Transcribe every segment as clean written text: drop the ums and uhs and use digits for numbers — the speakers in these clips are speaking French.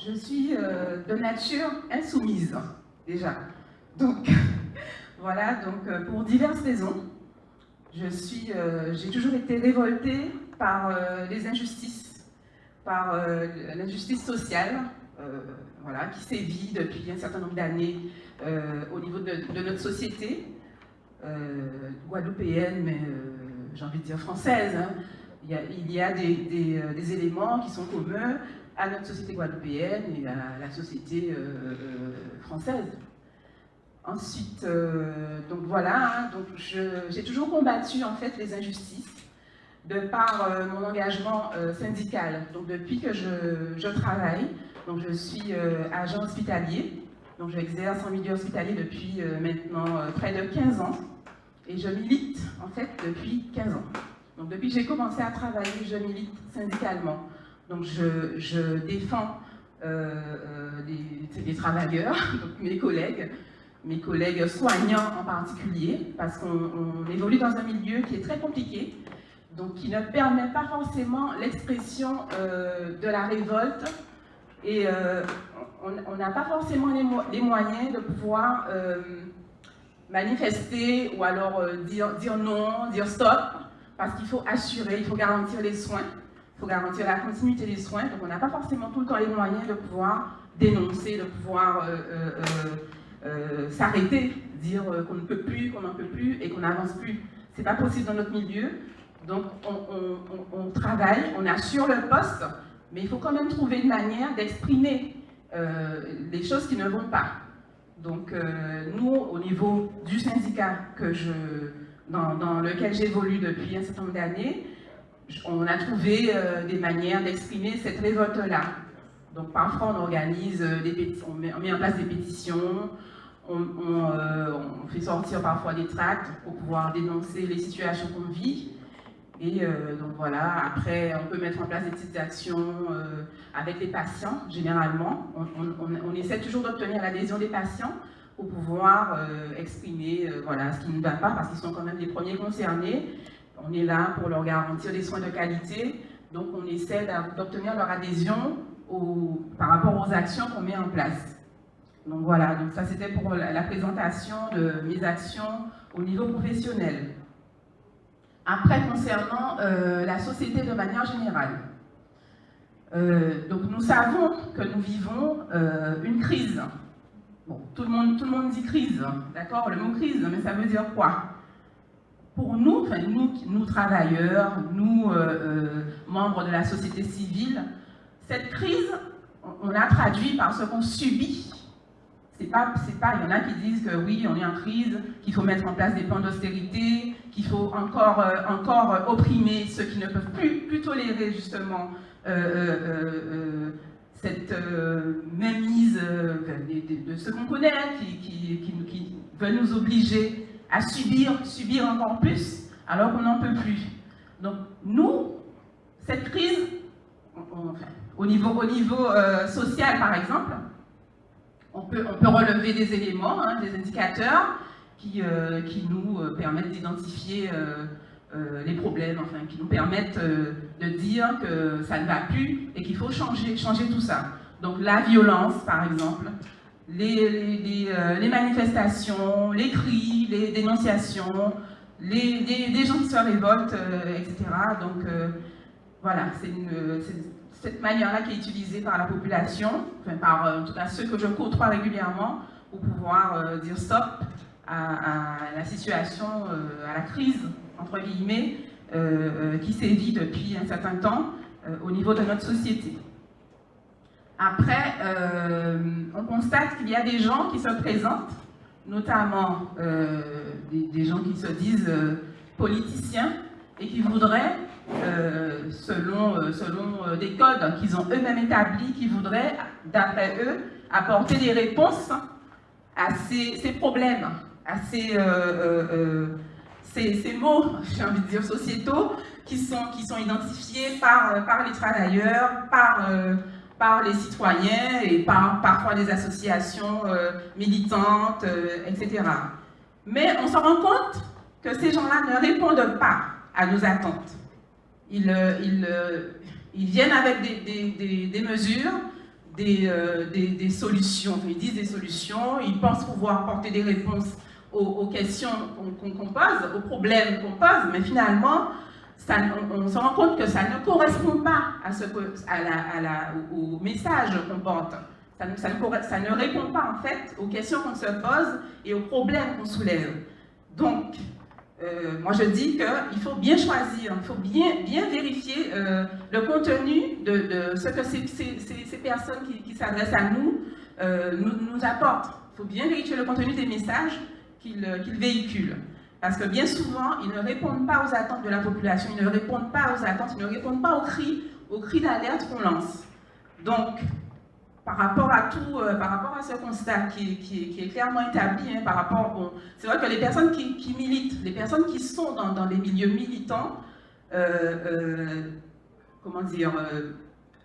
je suis de nature insoumise, déjà. Donc, voilà, donc pour diverses raisons, j'ai toujours été révoltée par les injustices, par l'injustice sociale, voilà, qui sévit depuis un certain nombre d'années au niveau de notre société, guadeloupéenne, mais j'ai envie de dire française. Hein. Il y a des éléments qui sont communs à notre société guadeloupéenne et à la société française. Ensuite, donc voilà, hein, donc j'ai toujours combattu en fait les injustices de par mon engagement syndical. Donc depuis que je travaille, donc je suis agent hospitalier, donc j'exerce en milieu hospitalier depuis maintenant près de 15 ans et je milite en fait depuis 15 ans. Donc depuis que j'ai commencé à travailler, je milite syndicalement. Donc je défends les travailleurs, donc mes collègues soignants en particulier, parce qu'on évolue dans un milieu qui est très compliqué, donc qui ne permet pas forcément l'expression de la révolte, et on n'a pas forcément les moyens de pouvoir manifester ou alors dire non, dire stop, parce qu'il faut assurer, il faut garantir les soins, il faut garantir la continuité des soins, donc on n'a pas forcément tout le temps les moyens de pouvoir dénoncer, de pouvoir s'arrêter, dire qu'on ne peut plus, qu'on n'en peut plus et qu'on n'avance plus. C'est pas possible dans notre milieu, donc on travaille, on assure le poste, mais il faut quand même trouver une manière d'exprimer les choses qui ne vont pas. Donc nous, au niveau du syndicat dans lequel j'évolue depuis un certain nombre d'années, on a trouvé des manières d'exprimer cette révolte-là. Donc parfois on organise on met en place des pétitions, on fait sortir parfois des tracts pour pouvoir dénoncer les situations qu'on vit. Et donc voilà, après on peut mettre en place des petites actions avec les patients, généralement. On essaie toujours d'obtenir l'adhésion des patients pour pouvoir exprimer voilà, ce qui ne va pas, parce qu'ils sont quand même les premiers concernés. On est là pour leur garantir des soins de qualité, donc on essaie d'obtenir leur adhésion par rapport aux actions qu'on met en place. Donc voilà, donc ça c'était pour la présentation de mes actions au niveau professionnel. Après, concernant la société de manière générale, donc nous savons que nous vivons une crise. Bon, tout le monde dit crise, d'accord, le mot crise, mais ça veut dire quoi? Pour nous, enfin nous travailleurs, nous membres de la société civile, cette crise, on l'a traduit par ce qu'on subit. Il y en a qui disent que oui, on est en crise, qu'il faut mettre en place des plans d'austérité, qu'il faut encore opprimer ceux qui ne peuvent plus tolérer justement cette mainmise de ce qu'on connaît, qui veulent nous obliger à subir encore plus, alors qu'on n'en peut plus. Donc nous, cette crise, au niveau social par exemple, on peut relever des éléments, hein, des indicateurs qui nous permettent d'identifier les problèmes, enfin, qui nous permettent de dire que ça ne va plus et qu'il faut changer tout ça. Donc la violence, par exemple, les manifestations, les cris, les dénonciations, des gens qui se révoltent, etc. Donc voilà, c'est cette manière-là qui est utilisée par la population, enfin par en tout cas ceux que je côtoie régulièrement, pour pouvoir dire stop à la situation, à la crise, entre guillemets, qui sévit depuis un certain temps au niveau de notre société. Après, on constate qu'il y a des gens qui se présentent, notamment des gens qui se disent politiciens et qui voudraient, selon des codes qu'ils ont eux-mêmes établis, qui voudraient, d'après eux, apporter des réponses à ces problèmes, à ces maux, j'ai envie de dire, sociétaux, qui sont identifiés par les travailleurs, par les citoyens et parfois des associations militantes, etc. Mais on se rend compte que ces gens-là ne répondent pas à nos attentes. Ils viennent avec des mesures, des solutions. Ils disent des solutions, ils pensent pouvoir apporter des réponses aux questions qu'on pose, aux problèmes qu'on pose, mais finalement, on se rend compte que ça ne correspond pas au message qu'on porte. Ça ne répond pas en fait aux questions qu'on se pose et aux problèmes qu'on soulève. Donc, moi je dis qu'il faut bien choisir, il faut bien vérifier le contenu de ce que ces personnes qui s'adressent à nous nous apportent. Il faut bien vérifier le contenu des messages qu'ils véhiculent. Parce que bien souvent, ils ne répondent pas aux attentes de la population, ils ne répondent pas aux attentes, ils ne répondent pas aux cris d'alerte qu'on lance. Donc, par rapport à ce constat qui est clairement établi, hein, c'est vrai que les personnes qui militent, les personnes qui sont dans les milieux militants,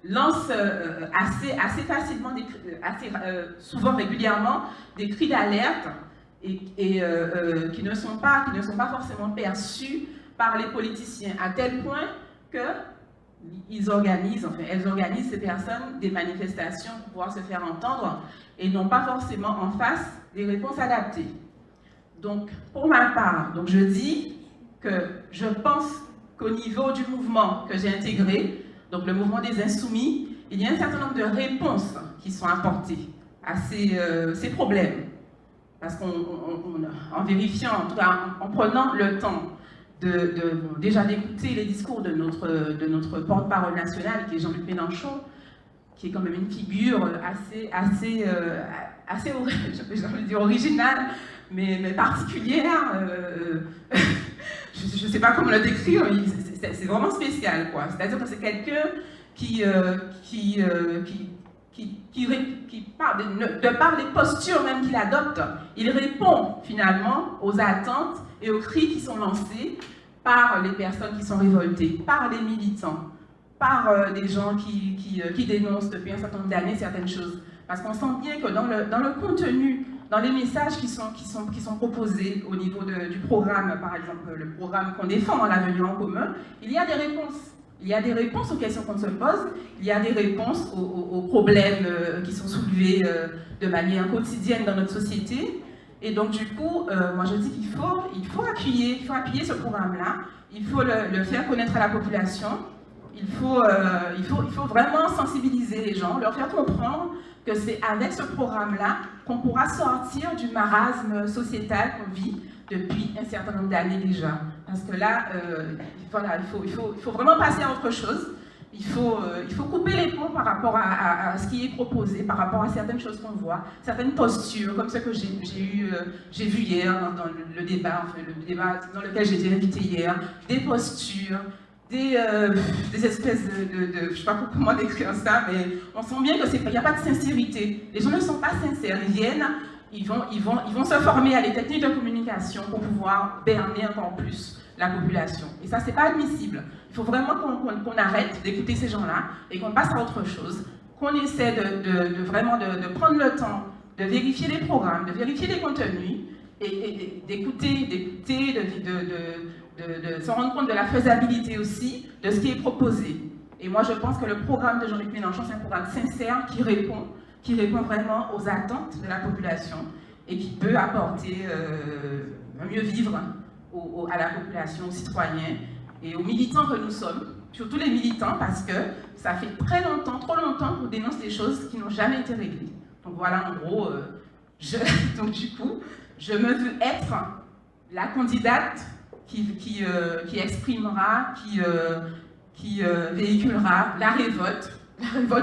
lancent assez facilement, souvent régulièrement, des cris d'alerte et qui ne sont pas forcément perçus par les politiciens, à tel point que elles organisent ces personnes des manifestations pour pouvoir se faire entendre et n'ont pas forcément en face des réponses adaptées. Donc, pour ma part, je dis que je pense qu'au niveau du mouvement que j'ai intégré, donc le mouvement des Insoumis, il y a un certain nombre de réponses qui sont apportées à ces problèmes. Parce qu'en vérifiant, en tout cas en prenant le temps déjà d'écouter les discours de notre porte-parole national, qui est Jean-Luc Mélenchon, qui est quand même une figure assez j'ai envie de dire originale, mais particulière. Je ne sais pas comment le décrire, c'est vraiment spécial, quoi. C'est-à-dire que c'est quelqu'un qui part de par les postures même qu'il adopte, il répond finalement aux attentes et aux cris qui sont lancés par les personnes qui sont révoltées, par les militants, par des gens qui dénoncent depuis un certain nombre d'années certaines choses. Parce qu'on sent bien que dans le contenu, dans les messages qui sont proposés au niveau du programme, par exemple le programme qu'on défend, l'avenir en commun, il y a des réponses. Il y a des réponses aux questions qu'on se pose, il y a des réponses aux problèmes qui sont soulevés de manière quotidienne dans notre société. Et donc du coup, moi je dis qu'il faut appuyer ce programme-là, il faut le faire connaître à la population, il faut vraiment sensibiliser les gens, leur faire comprendre que c'est avec ce programme-là qu'on pourra sortir du marasme sociétal qu'on vit depuis un certain nombre d'années déjà. Parce que là, voilà, il faut vraiment passer à autre chose. Il faut couper les ponts par rapport à ce qui est proposé, par rapport à certaines choses qu'on voit, certaines postures, comme ce que j'ai vu hier dans le débat dans lequel j'ai été invitée hier, des postures, des espèces je ne sais pas comment décrire ça, mais on sent bien qu'il n'y a pas de sincérité. Les gens ne sont pas sincères, ils viennent, ils vont se former à des techniques de communication pour pouvoir berner encore plus la population. Et ça, c'est pas admissible. Il faut vraiment qu'on arrête d'écouter ces gens-là et qu'on passe à autre chose, qu'on essaie vraiment de prendre le temps de vérifier les programmes, de vérifier les contenus et d'écouter, de se rendre compte de la faisabilité aussi de ce qui est proposé. Et moi, je pense que le programme de Jean-Luc Mélenchon, c'est un programme sincère qui répond vraiment aux attentes de la population et qui peut apporter un mieux vivre à la population, aux citoyens et aux militants que nous sommes, surtout les militants, parce que ça fait très longtemps, trop longtemps qu'on dénonce des choses qui n'ont jamais été réglées. Donc voilà, en gros, donc du coup, je me veux être la candidate qui exprimera, qui véhiculera la révolte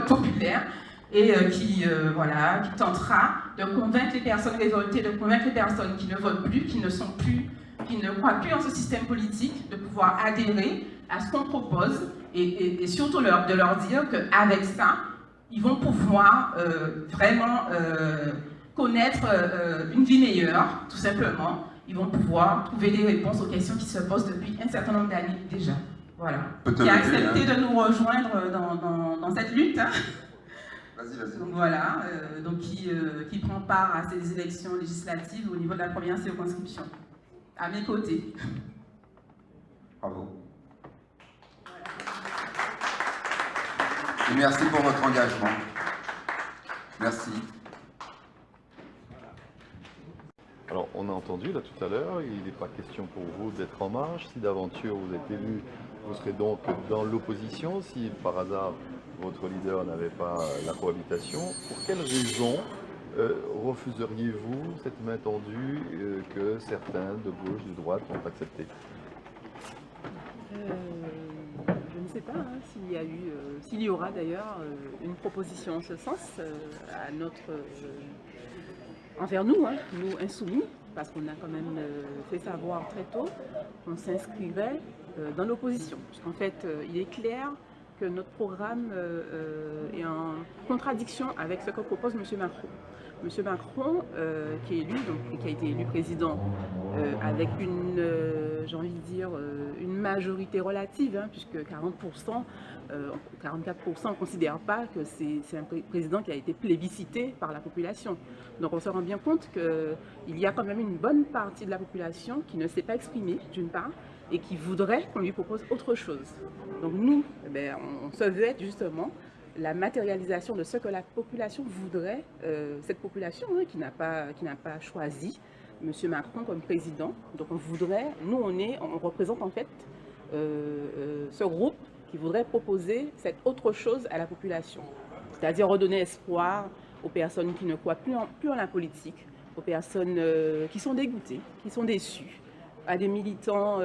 populaire et qui tentera de convaincre les personnes révoltées, de convaincre les personnes qui ne votent plus, qui ne croient plus en ce système politique, de pouvoir adhérer à ce qu'on propose et surtout de leur dire qu'avec ça, ils vont pouvoir vraiment connaître une vie meilleure, tout simplement. Ils vont pouvoir trouver des réponses aux questions qui se posent depuis un certain nombre d'années déjà. Voilà. Qui a accepté de nous rejoindre dans cette lutte. Hein. Vas-y. Donc voilà, qui prend part à ces élections législatives au niveau de la première circonscription. À mes côtés. Bravo. Et merci pour votre engagement. Merci. Alors, on a entendu là tout à l'heure, il n'est pas question pour vous d'être en marge. Si d'aventure vous êtes élu, vous serez donc dans l'opposition. Si par hasard votre leader n'avait pas la cohabitation, pour quelles raisons refuseriez-vous cette main tendue que certains de gauche, de droite ont acceptée? Je ne sais pas s'il y aura d'ailleurs une proposition en ce sens envers nous, nous insoumis, parce qu'on a quand même fait savoir très tôt qu'on s'inscrirait dans l'opposition. Puisqu'en fait, il est clair que notre programme est en contradiction avec ce que propose M. Macron. M. Macron, qui est élu, donc, qui a été élu président avec j'ai envie de dire, une majorité relative, puisque 40%, 44% ne considèrent pas que c'est un président qui a été plébiscité par la population. Donc on se rend bien compte qu'il y a quand même une bonne partie de la population qui ne s'est pas exprimée, d'une part, et qui voudrait qu'on lui propose autre chose. Donc nous, on souhaite justement la matérialisation de ce que la population voudrait, cette population qui n'a pas choisi M. Macron comme président. Donc on voudrait, nous on représente en fait ce groupe qui voudrait proposer cette autre chose à la population. C'est-à-dire redonner espoir aux personnes qui ne croient plus en la politique, aux personnes qui sont dégoûtées, qui sont déçues, à des militants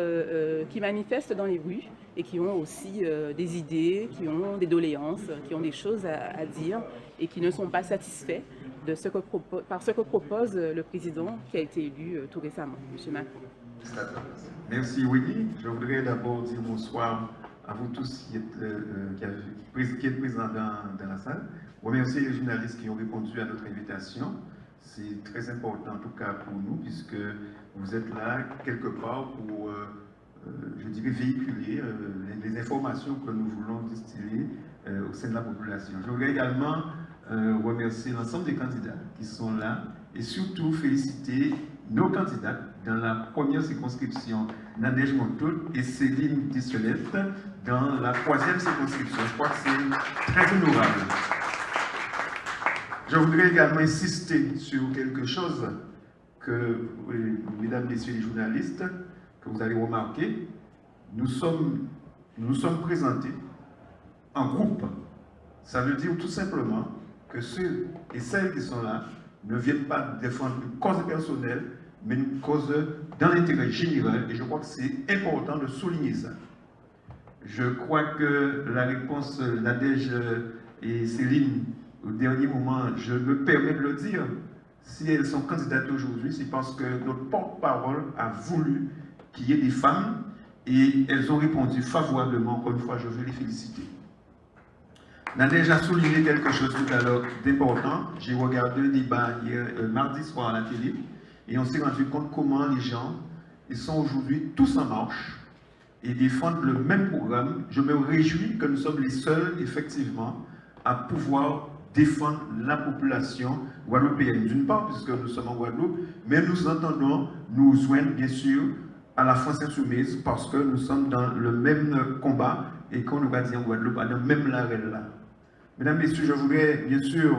qui manifestent dans les rues et qui ont aussi des idées, qui ont des doléances, qui ont des choses à dire et qui ne sont pas satisfaits par ce que propose le président qui a été élu tout récemment, M. Macron. Merci Winnie. Je voudrais d'abord dire bonsoir à vous tous qui êtes présents dans la salle. Remercier les journalistes qui ont répondu à notre invitation. C'est très important en tout cas pour nous puisque vous êtes là quelque part pour, je dirais, véhiculer les informations que nous voulons distiller au sein de la population. Je voudrais également remercier l'ensemble des candidats qui sont là et surtout féliciter nos candidats dans la première circonscription, Nadège Montaut et Céline Dissolette dans la troisième circonscription. Je crois que c'est très honorable. Je voudrais également insister sur quelque chose que, mesdames, messieurs les journalistes, que vous allez remarquer. Nous sommes présentés en groupe. Ça veut dire tout simplement que ceux et celles qui sont là ne viennent pas défendre une cause personnelle, mais une cause dans l'intérêt général. Et je crois que c'est important de souligner ça. Je crois que la réponse Nadège et Céline, au dernier moment, je me permets de le dire, si elles sont candidates aujourd'hui, c'est parce que notre porte-parole a voulu qu'il y ait des femmes et elles ont répondu favorablement. Encore une fois, je veux les féliciter. Nadège a souligné quelque chose tout à l'heure d'important. J'ai regardé le débat hier, mardi soir à la télé et on s'est rendu compte comment les gens ils sont aujourd'hui tous en marche et défendent le même programme. Je me réjouis que nous sommes les seuls, effectivement, à pouvoir défendre la population guadeloupéenne, d'une part, puisque nous sommes en Guadeloupe, mais nous entendons nous joindre, bien sûr, à la France insoumise, parce que nous sommes dans le même combat, et qu'on nous va dire en Guadeloupe, à la même larelle là. Mesdames, Messieurs, je voudrais, bien sûr,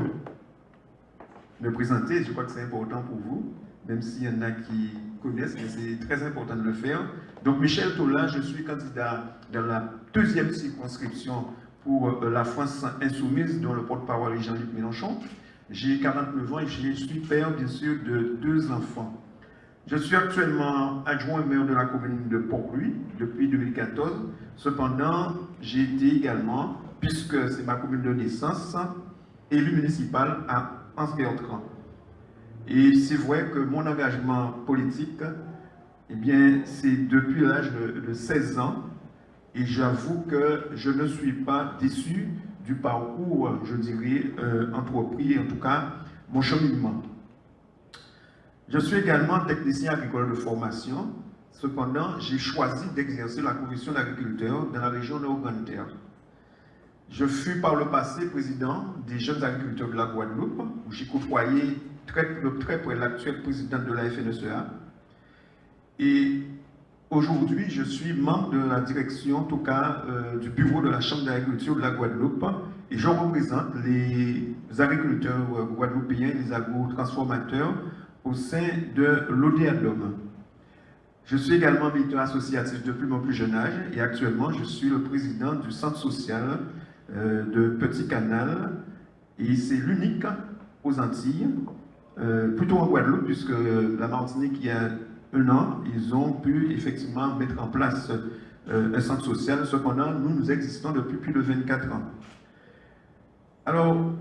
me présenter, je crois que c'est important pour vous, même s'il y en a qui connaissent, mais c'est très important de le faire. Donc, Michel Tola, je suis candidat dans la deuxième circonscription pour la France insoumise, dont le porte-parole est Jean-Luc Mélenchon. J'ai 49 ans et je suis père, bien sûr, de 2 enfants. Je suis actuellement adjoint au maire de la commune de Port-Louis depuis 2014. Cependant, j'ai été également, puisque c'est ma commune de naissance, élu municipal à Anse-Bertrand. Et c'est vrai que mon engagement politique, eh bien, c'est depuis l'âge de 16 ans. Et j'avoue que je ne suis pas déçu du parcours, je dirais, entrepris, en tout cas, mon cheminement. Je suis également technicien agricole de formation. Cependant, j'ai choisi d'exercer la profession d'agriculteur dans la région Nord-Grande-Terre. Je fus par le passé président des jeunes agriculteurs de la Guadeloupe, où j'ai côtoyé de très près l'actuel président de la FNSEA. Et aujourd'hui, je suis membre de la direction, en tout cas, du bureau de la Chambre d'agriculture de la Guadeloupe. et je représente les agriculteurs guadeloupéens, les agro-transformateurs au sein de l'ODADOM. Je suis également militant associatif depuis mon plus jeune âge et actuellement je suis le président du centre social de Petit Canal et c'est l'unique aux Antilles, plutôt en Guadeloupe puisque la Martinique il y a un an, ils ont pu effectivement mettre en place un centre social. Cependant, nous existons depuis plus de 24 ans. Alors,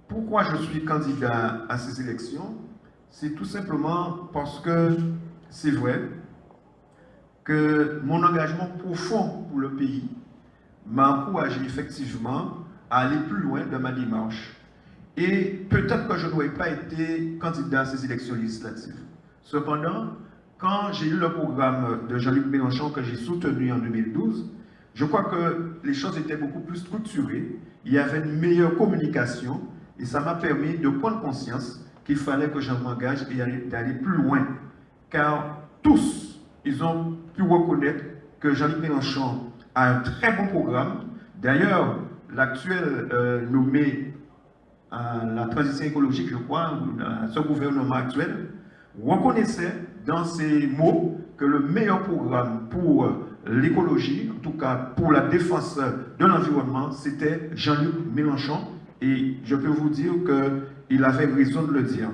pourquoi je suis candidat à ces élections? C'est tout simplement parce que c'est vrai que mon engagement profond pour le pays m'a encouragé effectivement à aller plus loin dans ma démarche. Et peut-être que je n'aurais pas été candidat à ces élections législatives. Cependant, quand j'ai lu le programme de Jean-Luc Mélenchon que j'ai soutenu en 2012, je crois que les choses étaient beaucoup plus structurées, il y avait une meilleure communication et ça m'a permis de prendre conscience qu'il fallait que je m'engage et d'aller plus loin. Car tous, ils ont pu reconnaître que Jean-Luc Mélenchon a un très bon programme. D'ailleurs, l'actuel nommé à la transition écologique, je crois, ce gouvernement actuel, reconnaissait dans ses mots que le meilleur programme pour l'écologie, en tout cas pour la défense de l'environnement, c'était Jean-Luc Mélenchon. Et je peux vous dire qu'il avait raison de le dire.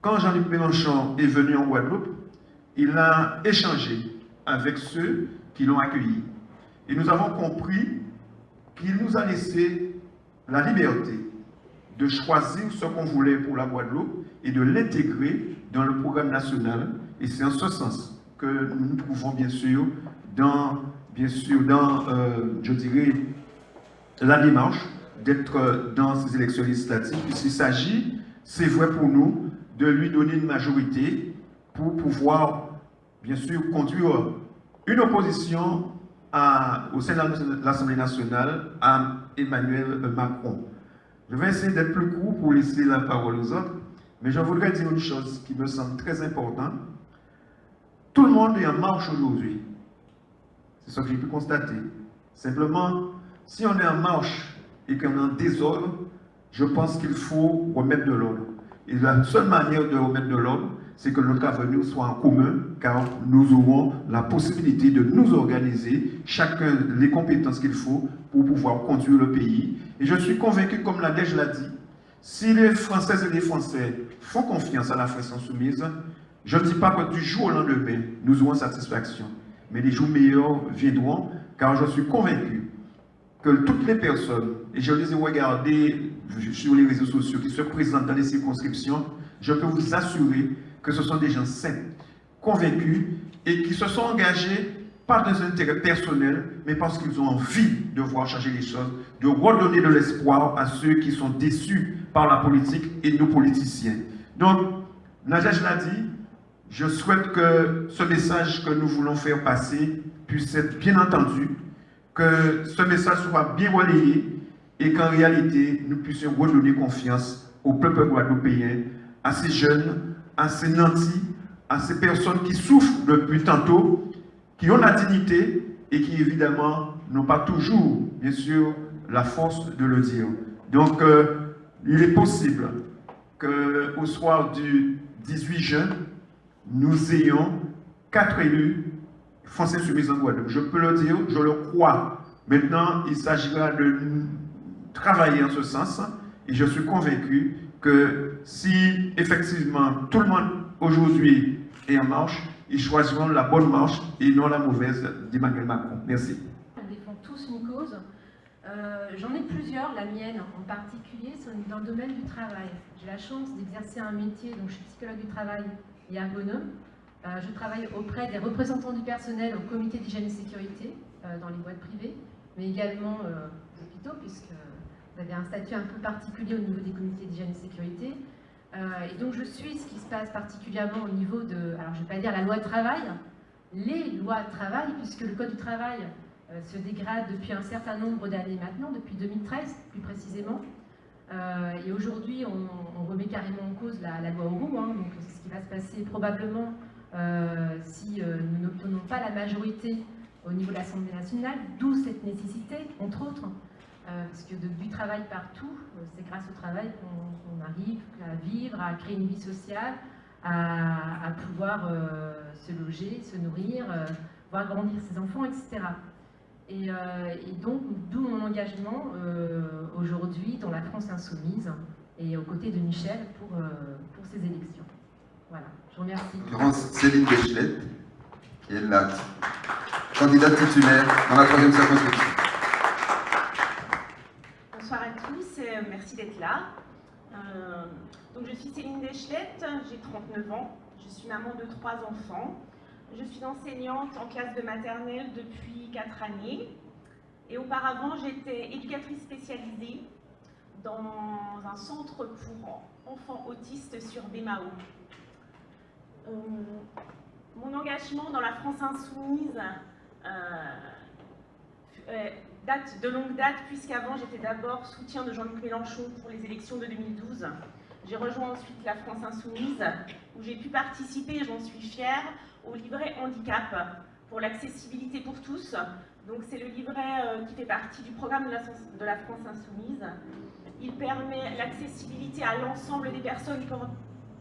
Quand Jean-Luc Mélenchon est venu en Guadeloupe, il a échangé avec ceux qui l'ont accueilli. Et nous avons compris qu'il nous a laissé la liberté de choisir ce qu'on voulait pour la Guadeloupe et de l'intégrer dans le programme national. Et c'est en ce sens que nous nous trouvons bien sûr dans je dirais, la démarche d'être dans ces élections législatives, puisqu'il s'agit, c'est vrai pour nous, de lui donner une majorité pour pouvoir, bien sûr, conduire une opposition au sein de l'Assemblée nationale à Emmanuel Macron. Je vais essayer d'être plus court pour laisser la parole aux autres, mais je voudrais dire une chose qui me semble très importante. Tout le monde est en marche aujourd'hui. C'est ce que j'ai pu constater. Simplement, si on est en marche et qu'on est en désordre, je pense qu'il faut remettre de l'ordre. Et la seule manière de remettre de l'ordre, c'est que notre avenir soit en commun, car nous aurons la possibilité de nous organiser, chacun les compétences qu'il faut pour pouvoir conduire le pays. Et je suis convaincu, comme Nadège l'a dit, si les Françaises et les Français font confiance à la France insoumise, je ne dis pas que du jour au lendemain, nous aurons satisfaction. Mais les jours meilleurs viendront, car je suis convaincu que toutes les personnes, et je les ai regardées sur les réseaux sociaux qui se présentent dans les circonscriptions, je peux vous assurer que ce sont des gens sains, convaincus et qui se sont engagés pas dans un intérêt personnel, mais parce qu'ils ont envie de voir changer les choses, de redonner de l'espoir à ceux qui sont déçus par la politique et nos politiciens. Donc, Nadège l'a dit, je souhaite que ce message que nous voulons faire passer puisse être bien entendu, que ce message soit bien relayé et qu'en réalité, nous puissions redonner confiance au peuple guadeloupéen, à ces jeunes, à ces nantis, à ces personnes qui souffrent depuis tantôt, qui ont la dignité et qui évidemment n'ont pas toujours, bien sûr, la force de le dire. Donc, il est possible qu'au soir du 18 juin, nous ayons 4 élus Français insoumis en Guadeloupe. Je peux le dire, je le crois. Maintenant, il s'agira de travailler en ce sens et je suis convaincu que si effectivement tout le monde aujourd'hui est en marche, ils choisiront la bonne marche et non la mauvaise d'Emmanuel Macron. Merci. On défend tous une cause. J'en ai plusieurs, la mienne en particulier, c'est dans le domaine du travail. J'ai la chance d'exercer un métier, donc je suis psychologue du travail et ergonome. Je travaille auprès des représentants du personnel au comité d'hygiène et sécurité dans les boîtes privées, mais également aux hôpitaux, puisque vous avez un statut un peu particulier au niveau des comités d'hygiène et sécurité. Et donc je suis ce qui se passe particulièrement au niveau de, alors je ne vais pas dire la loi de travail, les lois de travail, puisque le code du travail se dégrade depuis un certain nombre d'années maintenant, depuis 2013 plus précisément. Et aujourd'hui, on remet carrément en cause la loi Auroux, hein, donc c'est ce qui va se passer probablement si nous n'obtenons pas la majorité au niveau de l'Assemblée nationale, d'où cette nécessité, entre autres, parce que du travail partout, c'est grâce au travail qu'on arrive à vivre, à créer une vie sociale, à pouvoir se loger, se nourrir, voir grandir ses enfants, etc. Et donc, d'où mon engagement aujourd'hui dans la France Insoumise et aux côtés de Michel pour ces élections. Voilà, je vous remercie. En l'occurrence, Céline Deschlette, qui est la candidate titulaire dans la 3e circonscription. Bonsoir à tous, merci d'être là. Donc je suis Céline Deschlette, j'ai 39 ans, je suis maman de 3 enfants. Je suis enseignante en classe de maternelle depuis 4 années. Et auparavant, j'étais éducatrice spécialisée dans un centre pour enfants autistes sur Bémao. Mon engagement dans la France Insoumise date de longue date, puisqu'avant j'étais d'abord soutien de Jean-Luc Mélenchon pour les élections de 2012. J'ai rejoint ensuite la France Insoumise, où j'ai pu participer, et j'en suis fière, au livret handicap pour l'accessibilité pour tous. Donc c'est le livret qui fait partie du programme de la France Insoumise. Il permet l'accessibilité à l'ensemble des personnes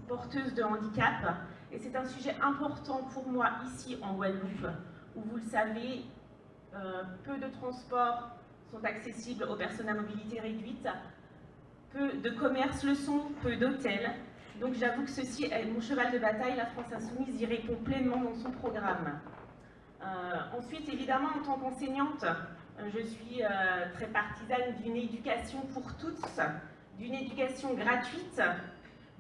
porteuses de handicap. Et c'est un sujet important pour moi ici en Guadeloupe, où vous le savez, peu de transports sont accessibles aux personnes à mobilité réduite, peu de commerces le sont, peu d'hôtels. Donc j'avoue que ceci est mon cheval de bataille, la France Insoumise y répond pleinement dans son programme. Ensuite, évidemment, en tant qu'enseignante, je suis très partisane d'une éducation pour tous, d'une éducation gratuite,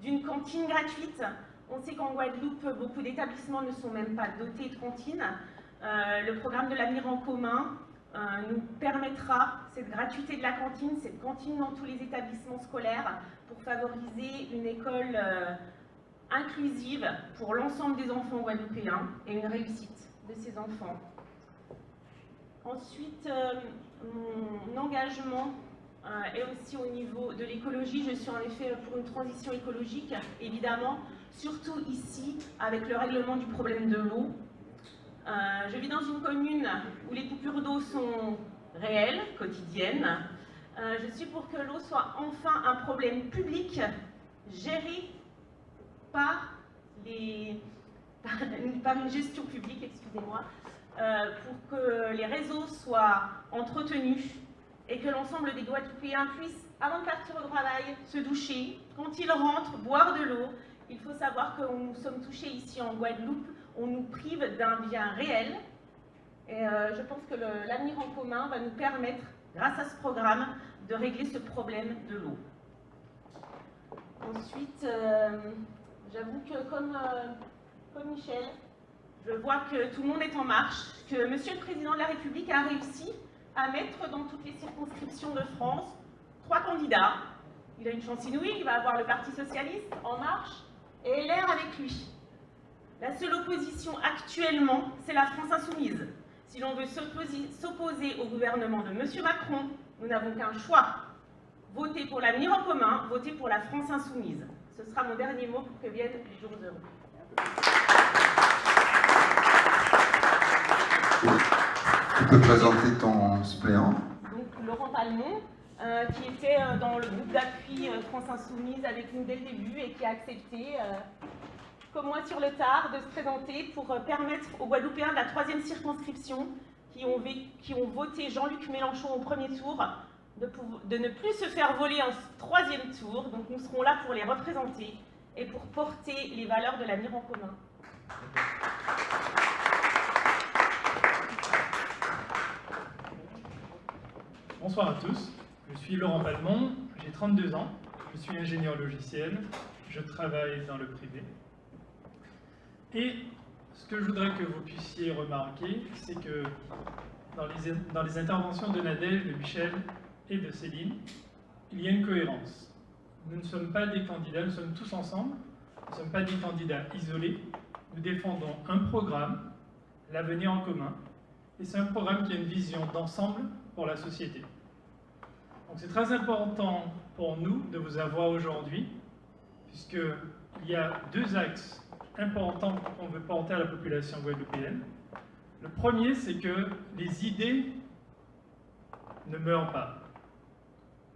d'une cantine gratuite. On sait qu'en Guadeloupe, beaucoup d'établissements ne sont même pas dotés de cantines. Le programme de l'avenir en commun nous permettra cette gratuité de la cantine, cette cantine dans tous les établissements scolaires pour favoriser une école inclusive pour l'ensemble des enfants guadeloupéens et une réussite de ces enfants. Ensuite, mon engagement est aussi au niveau de l'écologie. Je suis en effet pour une transition écologique, évidemment, surtout ici avec le règlement du problème de l'eau. Je vis dans une commune où les coupures d'eau sont réelles, quotidiennes. Je suis pour que l'eau soit enfin un problème public géré par une gestion publique, excusez-moi, pour que les réseaux soient entretenus et que l'ensemble des Guadeloupéens puissent, avant de partir au travail, se doucher. Quand ils rentrent, boire de l'eau. Il faut savoir que nous sommes touchés ici en Guadeloupe, on nous prive d'un bien réel. Et je pense que l'avenir en commun va nous permettre, grâce à ce programme, de régler ce problème de l'eau. Ensuite, j'avoue que comme Michel, je vois que tout le monde est en marche, que Monsieur le Président de la République a réussi à mettre dans toutes les circonscriptions de France 3 candidats. Il a une chance inouïe, il va avoir le Parti Socialiste, En Marche et LR avec lui. La seule opposition actuellement, c'est la France Insoumise. Si l'on veut s'opposer au gouvernement de M. Macron, nous n'avons qu'un choix. Voter pour l'avenir en commun, voter pour la France Insoumise. Ce sera mon dernier mot pour que viennent les jours heureux. Tu peux présenter ton suppléant. Donc, Laurent Palmont, qui était dans le groupe d'appui France Insoumise avec nous dès le début et qui a accepté, comme moi sur le tard, de se présenter pour permettre aux Guadeloupéens de la 3e circonscription qui ont voté Jean-Luc Mélenchon au premier tour de ne plus se faire voler un 3e tour. Donc nous serons là pour les représenter et pour porter les valeurs de l'avenir en commun. Bonsoir à tous, je suis Laurent Palmont, j'ai 32 ans, je suis ingénieur logiciel, je travaille dans le privé. Et ce que je voudrais que vous puissiez remarquer, c'est que dans les interventions de Nadège, de Michel et de Céline, il y a une cohérence. Nous ne sommes pas des candidats, nous sommes tous ensemble, nous ne sommes pas des candidats isolés, nous défendons un programme, l'avenir en commun, et c'est un programme qui a une vision d'ensemble pour la société. Donc c'est très important pour nous de vous avoir aujourd'hui, puisqu'il y a 2 axes importants qu'on veut porter à la population guadeloupéenne. Le premier, c'est que les idées ne meurent pas.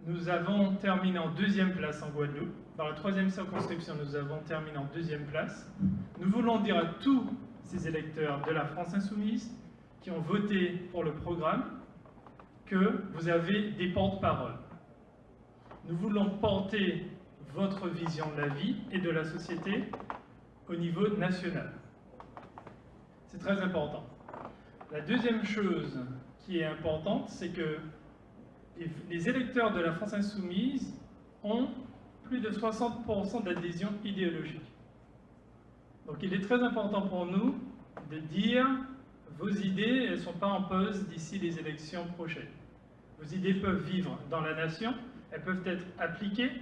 Nous avons terminé en 2e place en Guadeloupe. Dans la 3e circonscription, nous avons terminé en 2e place. Nous voulons dire à tous ces électeurs de la France Insoumise qui ont voté pour le programme que vous avez des porte-paroles. Nous voulons porter votre vision de la vie et de la société au niveau national. C'est très important. La deuxième chose qui est importante, c'est que les électeurs de la France Insoumise ont plus de 60% d'adhésion idéologique. Donc il est très important pour nous de dire vos idées, elles ne sont pas en pause d'ici les élections prochaines. Vos idées peuvent vivre dans la nation, elles peuvent être appliquées,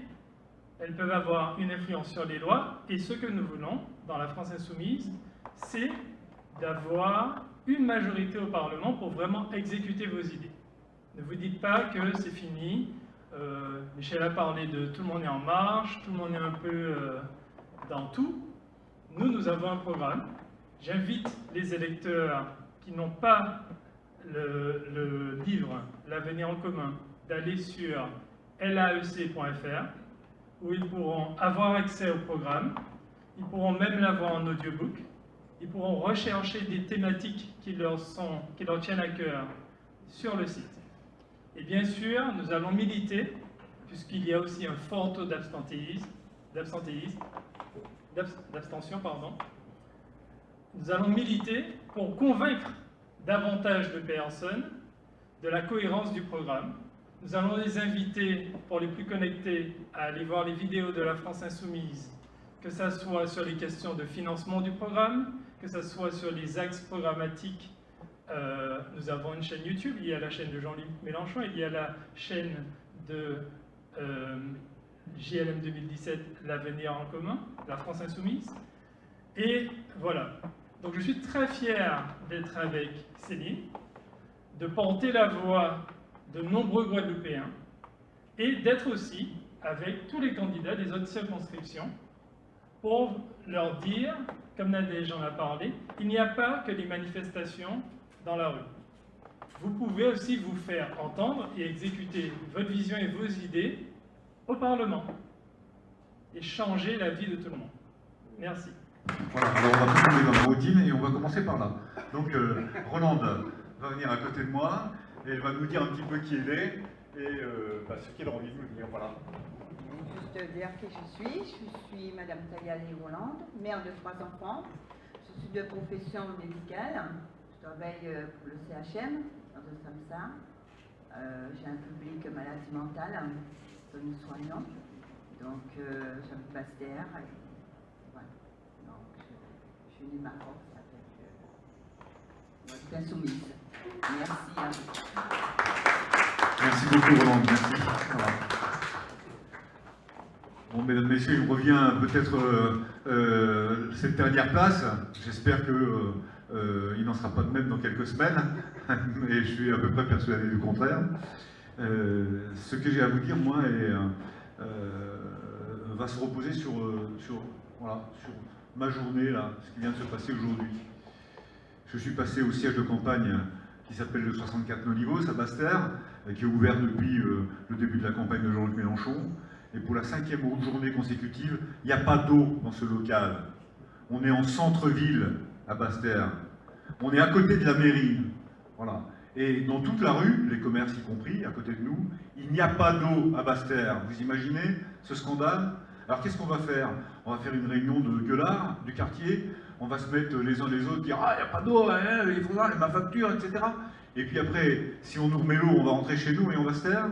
elles peuvent avoir une influence sur les lois, et ce que nous voulons dans la France Insoumise, c'est d'avoir une majorité au Parlement pour vraiment exécuter vos idées. Ne vous dites pas que c'est fini. Michel a parlé de tout le monde est en marche, tout le monde est un peu dans tout. Nous avons un programme. J'invite les électeurs qui n'ont pas le livre L'avenir en commun d'aller sur laec.fr où ils pourront avoir accès au programme. Ils pourront même l'avoir en audiobook. Ils pourront rechercher des thématiques qui leur tiennent à cœur sur le site. Et bien sûr, nous allons militer, puisqu'il y a aussi un fort taux d'abstention, nous allons militer pour convaincre davantage de personnes de la cohérence du programme. Nous allons les inviter, pour les plus connectés, à aller voir les vidéos de la France Insoumise, que ce soit sur les questions de financement du programme, que ce soit sur les axes programmatiques. Nous avons une chaîne YouTube, il y a la chaîne de Jean-Luc Mélenchon, il y a la chaîne de JLM 2017, L'avenir en commun, la France Insoumise. Et voilà. Donc je suis très fier d'être avec Céline, de porter la voix de nombreux Guadeloupéens et d'être aussi avec tous les candidats des autres circonscriptions pour leur dire, comme Nadège en a parlé, il n'y a pas que les manifestations dans la rue. Vous pouvez aussi vous faire entendre et exécuter votre vision et vos idées au Parlement et changer la vie de tout le monde. Merci. Voilà, alors on va continuer dans la routine et on va commencer par là. Donc Rolande va venir à côté de moi et elle va nous dire un petit peu qui elle est et ce qu'elle a envie de nous dire. Voilà. Juste dire qui je suis Madame Taliali Rolande, mère de 3 enfants. Je suis de profession médicale. Je travaille pour le CHM, dans le SAMSA. J'ai un public maladie mentale que nous soignons. Donc, j'habite Basse-Terre. Voilà. Donc, je suis née Maroc avec votre insoumise. Merci à vous. Merci beaucoup, Rolande. Merci. Voilà. Bon, mesdames, messieurs, il revient peut-être cette dernière place. J'espère que il n'en sera pas de même dans quelques semaines, mais je suis à peu près persuadé du contraire. Ce que j'ai à vous dire, moi, va se reposer sur ma journée, là, ce qui vient de se passer aujourd'hui. Je suis passé au siège de campagne qui s'appelle le 64 Nolivos à Basse-Terre, qui est ouvert depuis le début de la campagne de Jean-Luc Mélenchon. Et pour la 5e journée consécutive, il n'y a pas d'eau dans ce local. On est en centre-ville à Basse-Terre. On est à côté de la mairie. Voilà. Et dans toute la rue, les commerces y compris, à côté de nous, il n'y a pas d'eau à Basse-Terre. Vous imaginez ce scandale? Alors qu'est-ce qu'on va faire? On va faire une réunion de gueulards du quartier. On va se mettre les uns les autres, dire « Ah, il n'y a pas d'eau, hein, il faut voir ma facture, etc. » Et puis après, si on nous remet l'eau, on va rentrer chez nous et on va se taire.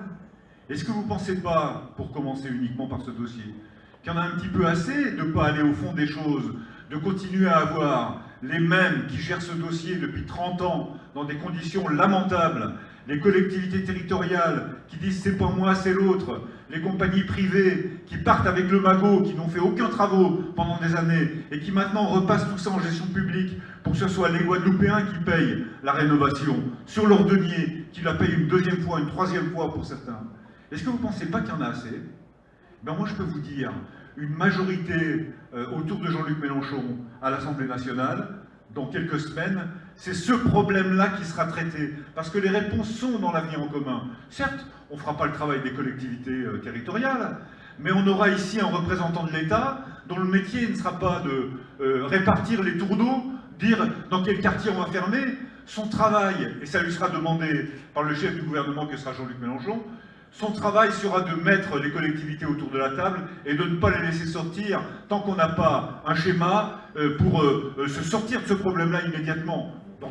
Est-ce que vous ne pensez pas, pour commencer uniquement par ce dossier, qu'il y en a un petit peu assez de ne pas aller au fond des choses, de continuer à avoir les mêmes qui gèrent ce dossier depuis 30 ans dans des conditions lamentables, les collectivités territoriales qui disent c'est pas moi, c'est l'autre, les compagnies privées qui partent avec le magot, qui n'ont fait aucun travaux pendant des années et qui maintenant repassent tout ça en gestion publique pour que ce soit les Guadeloupéens qui payent la rénovation sur leur denier, qui la payent une 2e fois, une 3e fois pour certains. Est-ce que vous ne pensez pas qu'il y en a assez? Ben moi je peux vous dire, une majorité autour de Jean-Luc Mélenchon à l'Assemblée nationale, dans quelques semaines, c'est ce problème-là qui sera traité. Parce que les réponses sont dans l'avenir en commun. Certes, on ne fera pas le travail des collectivités territoriales, mais on aura ici un représentant de l'État dont le métier ne sera pas de répartir les tours d'eau, dire dans quel quartier on va fermer. Son travail, et ça lui sera demandé par le chef du gouvernement que sera Jean-Luc Mélenchon, son travail sera de mettre les collectivités autour de la table et de ne pas les laisser sortir tant qu'on n'a pas un schéma pour se sortir de ce problème-là immédiatement, en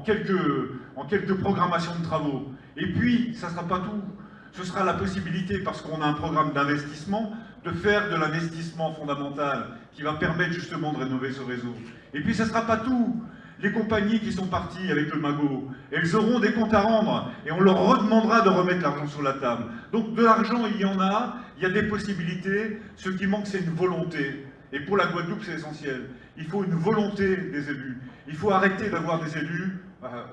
quelques programmations de travaux. Et puis, ça ne sera pas tout. Ce sera la possibilité, parce qu'on a un programme d'investissement, de faire de l'investissement fondamental qui va permettre justement de rénover ce réseau. Et puis, ça ne sera pas tout. Les compagnies qui sont parties avec le magot, elles auront des comptes à rendre et on leur redemandera de remettre l'argent sur la table. Donc de l'argent, il y en a, il y a des possibilités. Ce qui manque, c'est une volonté. Et pour la Guadeloupe, c'est essentiel. Il faut une volonté des élus. Il faut arrêter d'avoir des élus,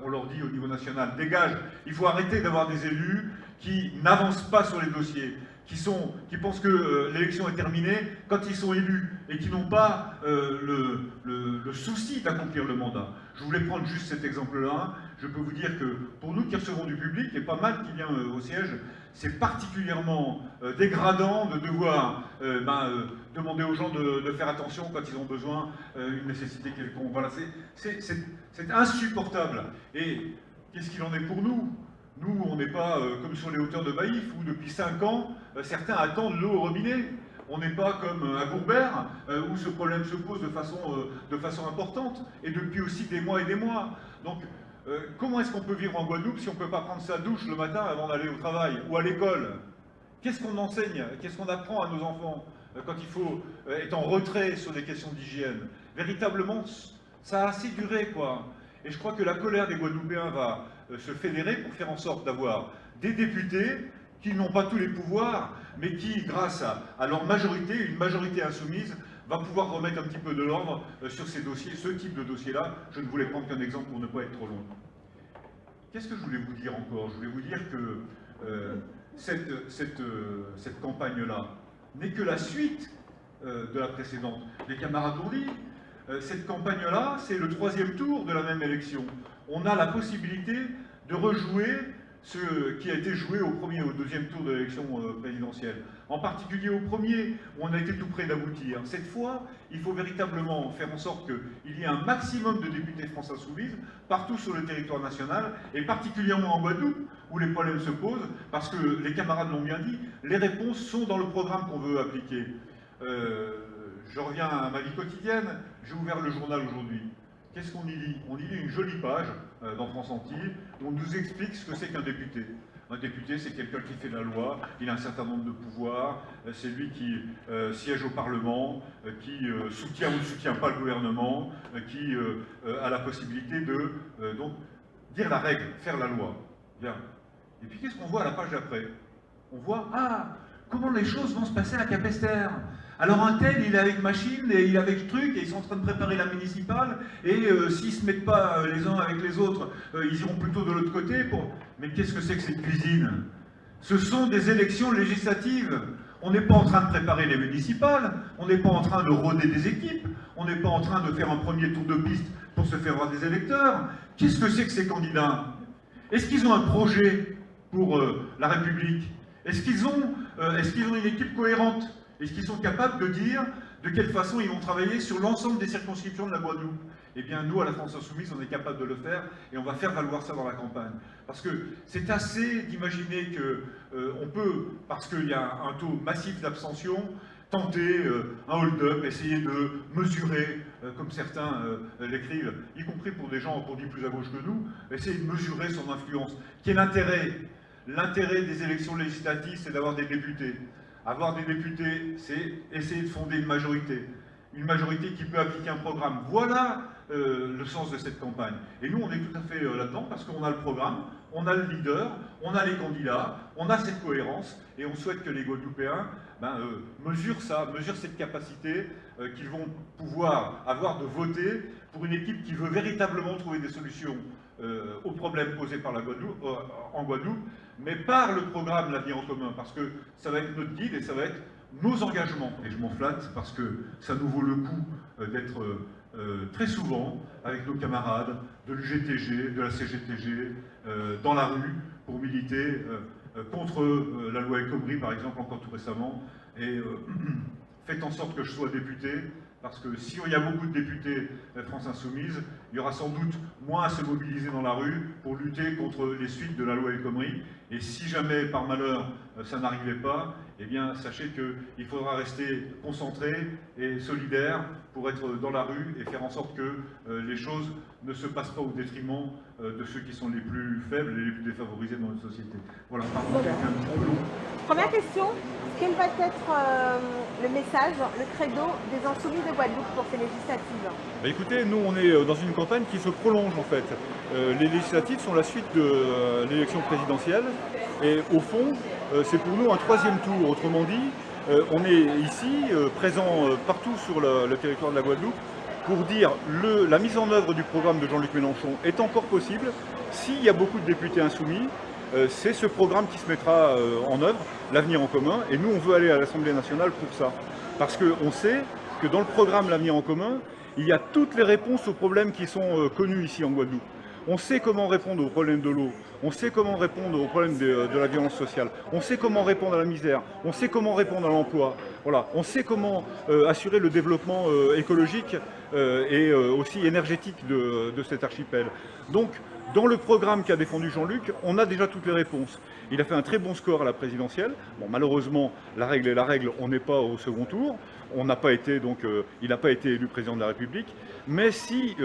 on leur dit au niveau national, dégage. Il faut arrêter d'avoir des élus qui n'avancent pas sur les dossiers, qui pensent que l'élection est terminée quand ils sont élus et qui n'ont pas le souci d'accomplir le mandat. Je voulais prendre juste cet exemple-là. Je peux vous dire que pour nous qui recevons du public, et pas mal qui vient au siège, c'est particulièrement dégradant de devoir demander aux gens de faire attention quand ils ont besoin d'une nécessité quelconque. Voilà, c'est insupportable. Et qu'est-ce qu'il en est pour nous ? Nous, on n'est pas comme sur les hauteurs de Baïf, où depuis 5 ans, certains attendent l'eau au robinet. On n'est pas comme à Gourbert, où ce problème se pose de façon importante, et depuis aussi des mois et des mois. Donc, comment est-ce qu'on peut vivre en Guadeloupe si on ne peut pas prendre sa douche le matin avant d'aller au travail, ou à l'école? Qu'est-ce qu'on enseigne? Qu'est-ce qu'on apprend à nos enfants quand il faut être en retrait sur des questions d'hygiène? Véritablement, ça a assez duré, quoi. Et je crois que la colère des Guadeloupéens va se fédérer pour faire en sorte d'avoir des députés qui n'ont pas tous les pouvoirs, mais qui, grâce à leur majorité, une majorité insoumise, va pouvoir remettre un petit peu de l'ordre sur ces dossiers, ce type de dossier-là. Je ne voulais prendre qu'un exemple pour ne pas être trop long. Qu'est-ce que je voulais vous dire encore? Je voulais vous dire que cette campagne-là n'est que la suite de la précédente. Les camarades l'ont dit, cette campagne-là, c'est le 3e tour de la même élection. On a la possibilité de rejouer ce qui a été joué au premier et au 2e tour de l'élection présidentielle. En particulier au premier, où on a été tout près d'aboutir. Cette fois, il faut véritablement faire en sorte qu'il y ait un maximum de députés France Insoumise partout sur le territoire national, et particulièrement en Guadeloupe, où les problèmes se posent, parce que les camarades l'ont bien dit, les réponses sont dans le programme qu'on veut appliquer. Je reviens à ma vie quotidienne, j'ai ouvert le journal aujourd'hui. Qu'est-ce qu'on y lit? On y lit une jolie page dans France Antilles où on nous explique ce que c'est qu'un député. Un député, c'est quelqu'un qui fait la loi, il a un certain nombre de pouvoirs, c'est lui qui siège au Parlement, qui soutient ou ne soutient pas le gouvernement, qui a la possibilité de donc, dire la règle, faire la loi. Bien. Et puis qu'est-ce qu'on voit à la page d'après? On voit, comment les choses vont se passer à Capesterre. Alors un tel, il est avec machine, et il est avec truc, et ils sont en train de préparer la municipale, et s'ils ne se mettent pas les uns avec les autres, ils iront plutôt de l'autre côté pour... Mais qu'est-ce que c'est que cette cuisine? Ce sont des élections législatives. On n'est pas en train de préparer les municipales, on n'est pas en train de rôder des équipes, on n'est pas en train de faire un premier tour de piste pour se faire voir des électeurs. Qu'est-ce que c'est que ces candidats? Est-ce qu'ils ont un projet pour la République? Est-ce qu'ils ont une équipe cohérente? Est-ce qu'ils sont capables de dire de quelle façon ils vont travailler sur l'ensemble des circonscriptions de la Guadeloupe? Eh bien, nous, à la France Insoumise, on est capable de le faire et on va faire valoir ça dans la campagne. Parce que c'est assez d'imaginer qu'on peut, parce qu'il y a un taux massif d'abstention, tenter un hold-up, essayer de mesurer, comme certains l'écrivent, y compris pour des gens encore dit plus à gauche que nous, essayer de mesurer son influence. Qui est l'intérêt? L'intérêt des élections législatives, c'est d'avoir des députés. Avoir des députés, c'est essayer de fonder une majorité qui peut appliquer un programme. Voilà le sens de cette campagne. Et nous, on est tout à fait là-dedans, parce qu'on a le programme, on a le leader, on a les candidats, on a cette cohérence, et on souhaite que les Guadeloupéens mesurent ça, mesurent cette capacité qu'ils vont pouvoir avoir de voter pour une équipe qui veut véritablement trouver des solutions aux problèmes posés par la Guadeloupe, en Guadeloupe, mais par le programme La Vie en commun, parce que ça va être notre guide et ça va être nos engagements. Et je m'en flatte parce que ça nous vaut le coup d'être très souvent avec nos camarades de l'UGTG, de la CGTG, dans la rue pour militer contre la loi El Khomri, par exemple, encore tout récemment. Et faites en sorte que je sois député, parce que s'il y a beaucoup de députés France Insoumise, il y aura sans doute moins à se mobiliser dans la rue pour lutter contre les suites de la loi El Khomri. Et si jamais, par malheur, ça n'arrivait pas, eh bien, sachez qu'il faudra rester concentré et solidaire pour être dans la rue et faire en sorte que les choses ne se passent pas au détriment de ceux qui sont les plus faibles et les plus défavorisés dans notre société. Voilà, pardon, j'ai été un petit peu long. Première question, quel va être le message, le credo des Insoumis de Guadeloupe pour ces législatives? Bah écoutez, nous on est dans une campagne qui se prolonge en fait. Les législatives sont la suite de l'élection présidentielle et au fond, c'est pour nous un troisième tour. Autrement dit, on est ici, présent partout sur le territoire de la Guadeloupe, pour dire la mise en œuvre du programme de Jean-Luc Mélenchon est encore possible s'il y a beaucoup de députés insoumis. C'est ce programme qui se mettra en œuvre, l'avenir en commun, et nous on veut aller à l'Assemblée nationale pour ça. Parce qu'on sait que dans le programme l'avenir en commun, il y a toutes les réponses aux problèmes qui sont connus ici en Guadeloupe. On sait comment répondre aux problèmes de l'eau, on sait comment répondre aux problèmes de la violence sociale, on sait comment répondre à la misère, on sait comment répondre à l'emploi, voilà. On sait comment assurer le développement écologique et aussi énergétique de cet archipel. Donc, dans le programme qu'a défendu Jean-Luc, on a déjà toutes les réponses. Il a fait un très bon score à la présidentielle. Bon, malheureusement, la règle est la règle, on n'est pas au second tour. On n'a pas été, donc, il n'a pas été élu président de la République. Mais si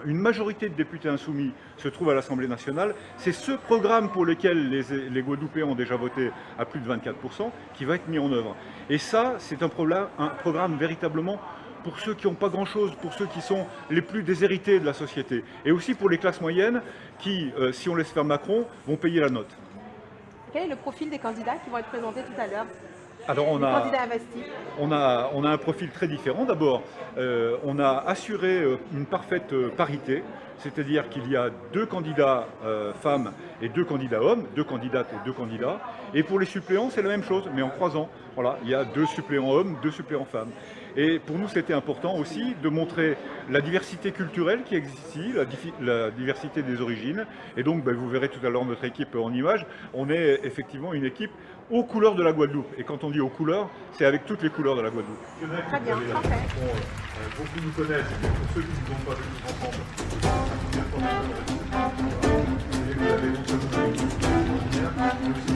une majorité de députés insoumis se trouve à l'Assemblée nationale, c'est ce programme pour lequel les Guadeloupéens ont déjà voté à plus de 24% qui va être mis en œuvre. Et ça, c'est un programme véritablement pour ceux qui n'ont pas grand-chose, pour ceux qui sont les plus déshérités de la société. Et aussi pour les classes moyennes qui, si on laisse faire Macron, vont payer la note. Quel est le profil des candidats qui vont être présentés tout à l'heure? Alors on a un profil très différent. D'abord, on a assuré une parfaite parité, c'est-à-dire qu'il y a 2 candidats femmes et 2 candidats hommes, 2 candidates et 2 candidats. Et pour les suppléants, c'est la même chose, mais en 3 ans. Voilà, il y a 2 suppléants hommes, 2 suppléants femmes. Et pour nous, c'était important aussi de montrer la diversité culturelle qui existe ici, la diversité des origines. Et donc, vous verrez tout à l'heure notre équipe en image. On est effectivement une équipe aux couleurs de la Guadeloupe. Et quand on dit aux couleurs, c'est avec toutes les couleurs de la Guadeloupe. Très bien, parfait. Beaucoup nous connaissent, mais pour ceux qui ne nous ont pas vus ensemble, vous avez non seulement une